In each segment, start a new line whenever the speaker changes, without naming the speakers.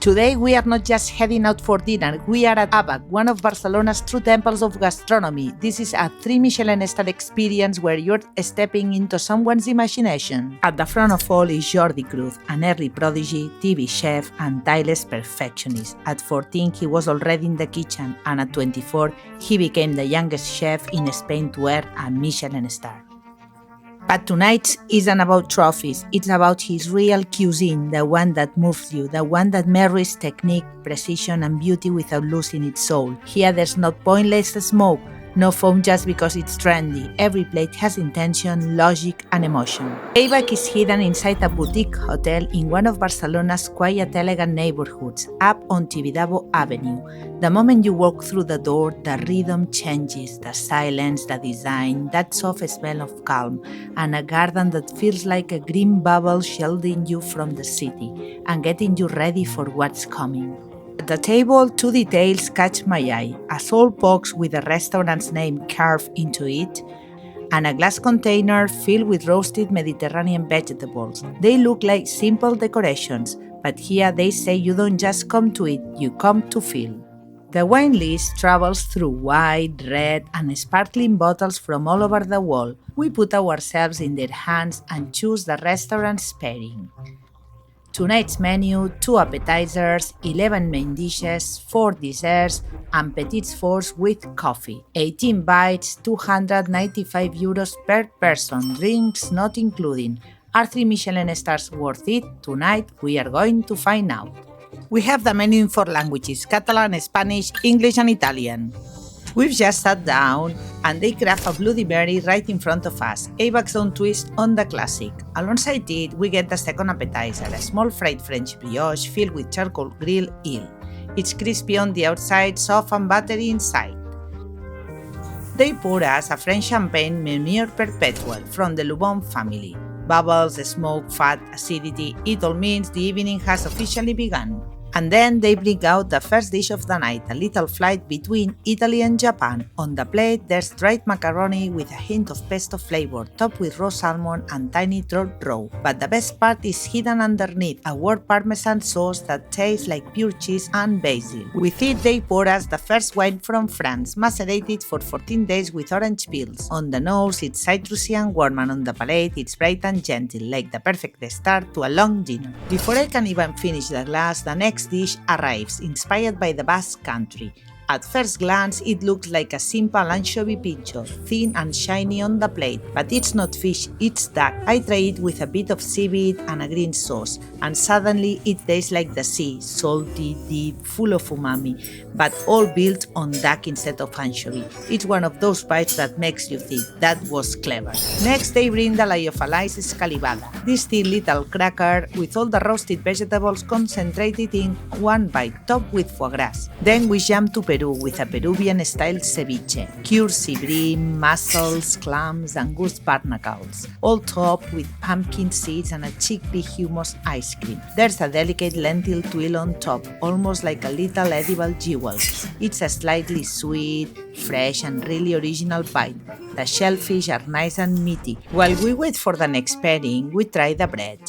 Today we are not just heading out for dinner, we are at ABaC, one of Barcelona's true temples of gastronomy. This is a 3 Michelin star experience where you're stepping into someone's imagination. At the front of all is Jordi Cruz, an early prodigy, TV chef and tireless perfectionist. At 14 he was already in the kitchen, and at 24 he became the youngest chef in Spain to earn a Michelin star. But tonight isn't about trophies, it's about his real cuisine, the one that moves you, the one that marries technique, precision and beauty without losing its soul. Here there's no pointless smoke, no foam just because it's trendy. Every plate has intention, logic and emotion. ABaC is hidden inside a boutique hotel in one of Barcelona's quiet, elegant neighborhoods, up on Tibidabo Avenue. The moment you walk through the door, the rhythm changes, the silence, the design, that soft smell of calm, and a garden that feels like a green bubble shielding you from the city and getting you ready for what's coming. At the table, two details catch my eye: a sole box with the restaurant's name carved into it, and a glass container filled with roasted Mediterranean vegetables. They look like simple decorations, but here they say you don't just come to eat, you come to feel. The wine list travels through white, red, and sparkling bottles from all over the world. We put ourselves in their hands and choose the restaurant's pairing. Tonight's menu: 2 appetizers, 11 main dishes, 4 desserts, and Petits fours with coffee. 18 bites, €295 per person, drinks not including. Are 3 Michelin stars worth it? Tonight we are going to find out. We have the menu in 4 languages: Catalan, Spanish, English and Italian. We've just sat down and they craft a Bloody Mary right in front of us, ABaC's own twist on the classic. Alongside it, we get the second appetizer, a small fried French brioche filled with charcoal grilled eel. It's crispy on the outside, soft and buttery inside. They pour us a French champagne Meunier Perpetual from the Lubon family. Bubbles, smoke, fat, acidity, it all means the evening has officially begun. And then they bring out the first dish of the night, a little flight between Italy and Japan. On the plate, there's dried macaroni with a hint of pesto flavor, topped with raw salmon and tiny trout roe. But the best part is hidden underneath, a warm parmesan sauce that tastes like pure cheese and basil. With it, they pour us the first wine from France, macerated for 14 days with orange peels. On the nose, it's citrusy and warm, and on the palate, it's bright and gentle, like the perfect start to a long dinner. Before I can even finish the glass, the next dish arrives, inspired by the Basque Country. At first glance, it looks like a simple anchovy pincho, thin and shiny on the plate, but it's not fish, it's duck. I try it with a bit of seaweed and a green sauce, and suddenly it tastes like the sea, salty, deep, full of umami, but all built on duck instead of anchovy. It's one of those bites that makes you think, that was clever. Next, they bring the lyophilized escalivada, this thin little cracker with all the roasted vegetables concentrated in one bite, topped with foie gras. Then we jump to Peru with a Peruvian-style ceviche, cured sea bream, mussels, clams, and goose barnacles, all topped with pumpkin seeds and a chickpea hummus ice cream. There's a delicate lentil tuile on top, almost like a little edible jewel. It's a slightly sweet, fresh, and really original bite. The shellfish are nice and meaty. While we wait for the next pairing, we try the bread.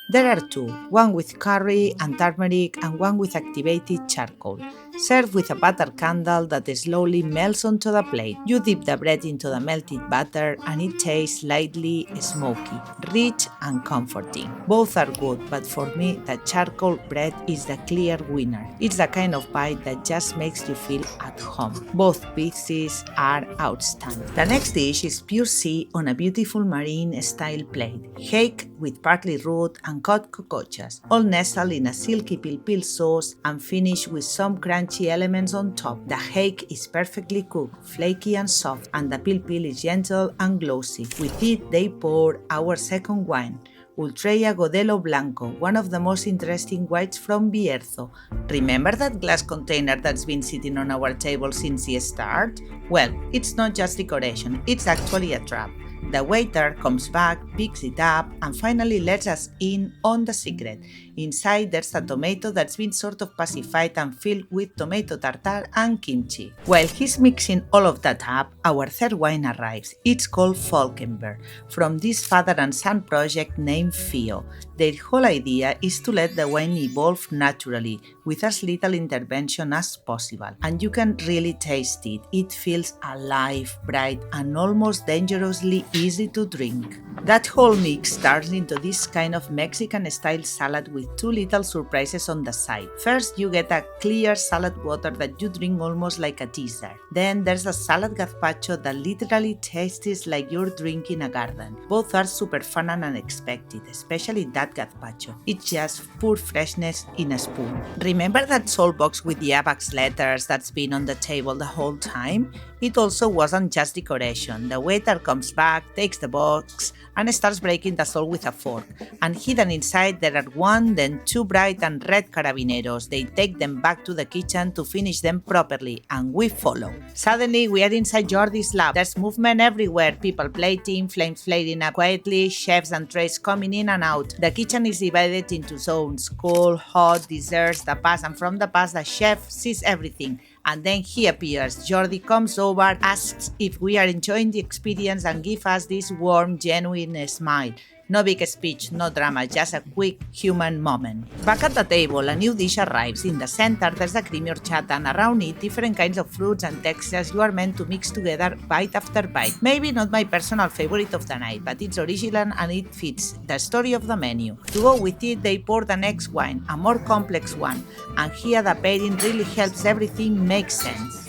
There are 2, one with curry and turmeric and one with activated charcoal, served with a butter candle that slowly melts onto the plate. You dip the bread into the melted butter and it tastes lightly smoky, rich and comforting. Both are good, but for me, the charcoal bread is the clear winner. It's the kind of bite that just makes you feel at home. Both pieces are outstanding. The next dish is pure sea on a beautiful marine-style plate, Hake with parsley root and cut kokotxas, all nestled in a silky pil-pil sauce and finished with some crunchy elements on top. The hake is perfectly cooked, flaky and soft, and the pil-pil is gentle and glossy. With it, they pour our second wine, Ultreia Godello Blanco, one of the most interesting whites from Bierzo. Remember that glass container that's been sitting on our table since the start? Well, it's not just decoration, it's actually a trap. The waiter comes back, picks it up, and finally lets us in on the secret. Inside there's a tomato that's been sort of pacified and filled with tomato tartare and kimchi. While he's mixing all of that up, our third wine arrives. It's called Falkenberg, from this father and son project named Fio. Their whole idea is to let the wine evolve naturally, with as little intervention as possible. And you can really taste it. It feels alive, bright, and almost dangerously easy to drink. That whole mix turns into this kind of Mexican-style salad with two little surprises on the side. First, you get a clear salad water that you drink almost like a teaser. Then there's a salad gazpacho that literally tastes like you're drinking a garden. Both are super fun and unexpected, especially that gazpacho. It's just pure freshness in a spoon. Remember that salt box with the ABaC letters that's been on the table the whole time? It also wasn't just decoration. The waiter comes back, takes the box, and starts breaking the salt with a fork. And hidden inside there are one, then two bright and red carabineros. They take them back to the kitchen to finish them properly, and we follow. Suddenly, we are inside Jordi's lab. There's movement everywhere, people plating, flames flaring up quietly, chefs and trays coming in and out. The kitchen is divided into zones: cold, hot, desserts, tapas, and from the past the chef sees everything. And then he appears. Jordi comes over, asks if we are enjoying the experience, and gives us this warm, genuine smile. No big speech, no drama, just a quick human moment. Back at the table, a new dish arrives. In the center, there's a creamy horchata, and around it, different kinds of fruits and textures you are meant to mix together bite after bite. Maybe not my personal favorite of the night, but it's original and it fits the story of the menu. To go with it, they pour the next wine, a more complex one, and here the pairing really helps everything make sense.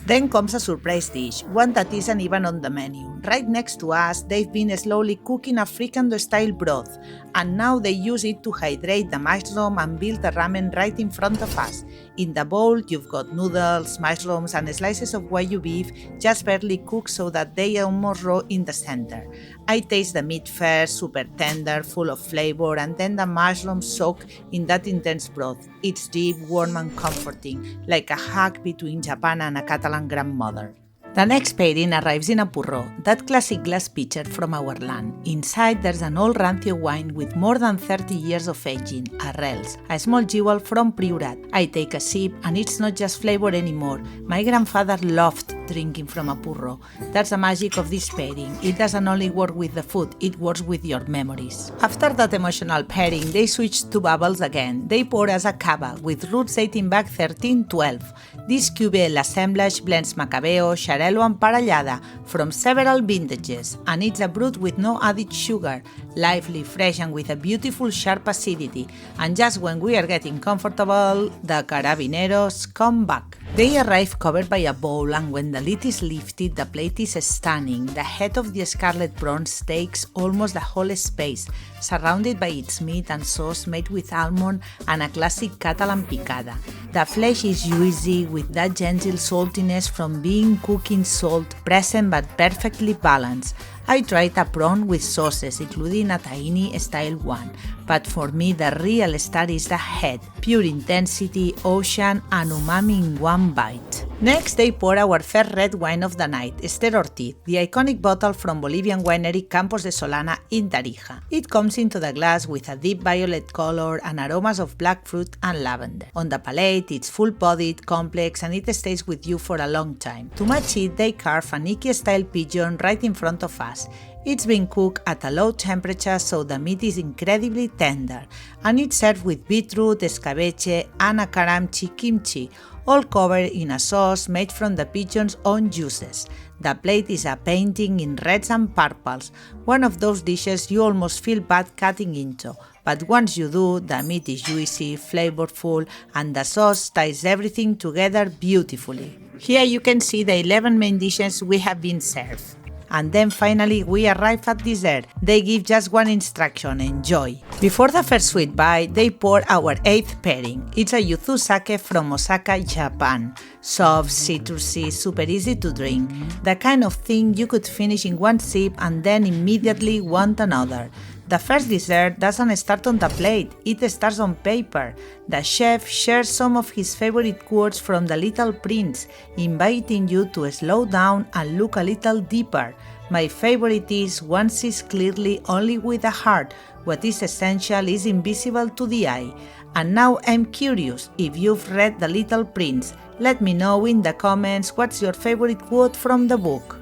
Then comes a surprise dish, one that isn't even on the menu. Right next to us, they've been slowly cooking African-style broth, and now they use it to hydrate the mushroom and build the ramen right in front of us. In the bowl, you've got noodles, mushrooms, and slices of wagyu beef just barely cooked so that they are almost raw in the center. I taste the meat first, super tender, full of flavor, and then the mushrooms soak in that intense broth. It's deep, warm, and comforting, like a hug between Japan and a Catalan grandmother. The next pairing arrives in a porró, that classic glass pitcher from our land. Inside there's an old Rancio wine with more than 30 years of aging, Arrels, a small jewel from Priorat. I take a sip and it's not just flavor anymore. My grandfather loved drinking from a porró. That's the magic of this pairing. It doesn't only work with the food, it works with your memories. After that emotional pairing, they switch to bubbles again. They pour us a Cava with roots dating back 1312. This cuvée assemblage blends Macabeo, Xarel·lo and Parellada from several vintages, and it's a brut with no added sugar, lively, fresh, and with a beautiful sharp acidity. And just when we are getting comfortable, the carabineros come back. They arrive covered by a bowl, and when the lid is lifted, the plate is stunning. The head of the scarlet prawns takes almost the whole space, surrounded by its meat and sauce made with almond and a classic Catalan picada. The flesh is juicy with that gentle saltiness from being cooked in salt, present but perfectly balanced. I tried a prawn with sauces, including a tahini-style one, but for me the real star is the head, pure intensity, ocean, and umami in one bite. Next, they pour our first red wine of the night, Esther Ortiz, the iconic bottle from Bolivian winery Campos de Solana in Tarija. It comes into the glass with a deep violet color and aromas of black fruit and lavender. On the palate, it's full-bodied, complex, and it stays with you for a long time. To match it, they carve an Ike-style pigeon right in front of us. It's been cooked at a low temperature so the meat is incredibly tender, and it's served with beetroot, escabeche, and a karamchi kimchi, all covered in a sauce made from the pigeon's own juices. The plate is a painting in reds and purples, one of those dishes you almost feel bad cutting into, but once you do, the meat is juicy, flavorful, and the sauce ties everything together beautifully. Here you can see the 11 main dishes we have been served. And then finally we arrive at dessert. They give just one instruction: enjoy. Before the first sweet bite, they pour our 8th pairing. It's a yuzu sake from Osaka, Japan. Soft, citrusy, super easy to drink. The kind of thing you could finish in one sip and then immediately want another. The first dessert doesn't start on the plate, it starts on paper. The chef shares some of his favorite quotes from The Little Prince, inviting you to slow down and look a little deeper. My favorite is, one sees clearly only with the heart. What is essential is invisible to the eye. And now I'm curious, if you've read The Little Prince, let me know in the comments what's your favorite quote from the book.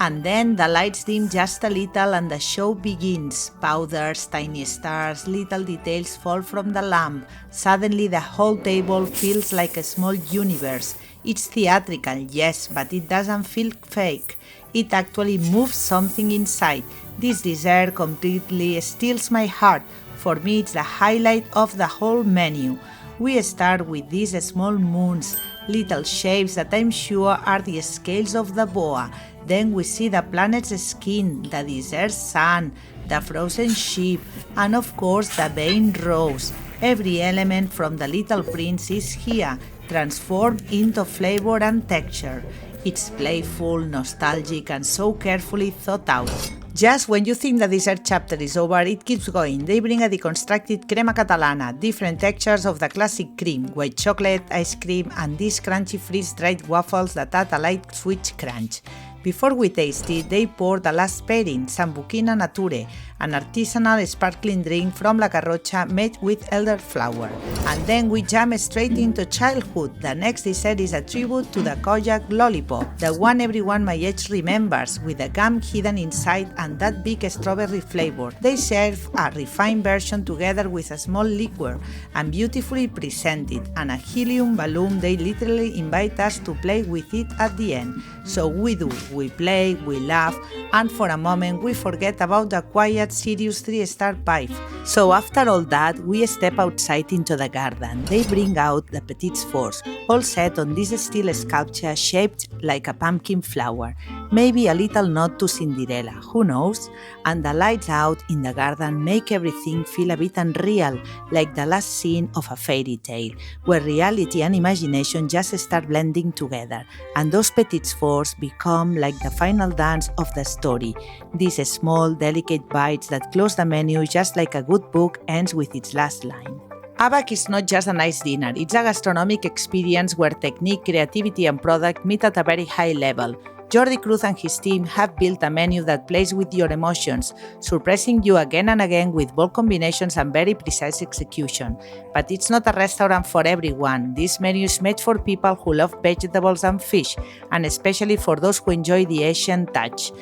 And then the lights dim just a little and the show begins. Powders, tiny stars, little details fall from the lamp. Suddenly the whole table feels like a small universe. It's theatrical, yes, but it doesn't feel fake. It actually moves something inside. This dessert completely steals my heart. For me, it's the highlight of the whole menu. We start with these small moons, little shapes that I'm sure are the scales of the boa. Then we see the planet's skin, the desert sun, the frozen sheep, and of course the vein rose. Every element from the Little Prince is here, transformed into flavor and texture. It's playful, nostalgic, and so carefully thought out. Just when you think the dessert chapter is over, it keeps going. They bring a deconstructed crema catalana, different textures of the classic cream, white chocolate, ice cream, and these crunchy freeze-dried waffles that add a light sweet crunch. Before we taste it, they pour the last pairing, Sambuquina Nature, an artisanal sparkling drink from La Carrocha made with elderflower. And then we jump straight into childhood. The next dessert is a tribute to the Kojak lollipop, the one everyone my age remembers, with the gum hidden inside and that big strawberry flavor. They serve a refined version together with a small liqueur and beautifully presented, and a helium balloon. They literally invite us to play with it at the end. So we do. We play, we laugh, and for a moment we forget about the quiet, serious 3-star vibe. So after all that, we step outside into the garden. They bring out the Petits force, all set on this steel sculpture shaped like a pumpkin flower. Maybe a little nod to Cinderella, who knows? And the lights out in the garden make everything feel a bit unreal, like the last scene of a fairy tale, where reality and imagination just start blending together, and those Petits force become like the final dance of the story. These small, delicate bites that close the menu just like a good book ends with its last line. ABaC is not just a nice dinner, it's a gastronomic experience where technique, creativity, and product meet at a very high level. Jordi Cruz and his team have built a menu that plays with your emotions, surprising you again and again with bold combinations and very precise execution. But it's not a restaurant for everyone. This menu is made for people who love vegetables and fish, and especially for those who enjoy the Asian touch.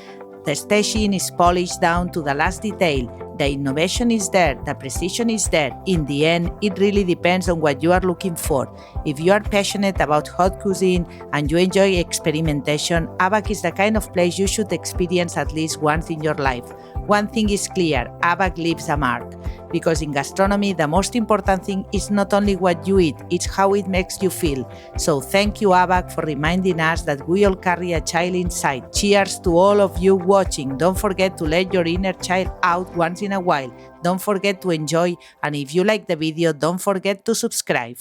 The staging is polished down to the last detail. The innovation is there, the precision is there. In the end, it really depends on what you are looking for. If you are passionate about hot cuisine and you enjoy experimentation, ABaC is the kind of place you should experience at least once in your life. One thing is clear, ABaC leaves a mark. Because in gastronomy, the most important thing is not only what you eat, it's how it makes you feel. So thank you, ABaC, for reminding us that we all carry a child inside. Cheers to all of you watching. Don't forget to let your inner child out once in a while. Don't forget to enjoy, and if you like the video, don't forget to subscribe.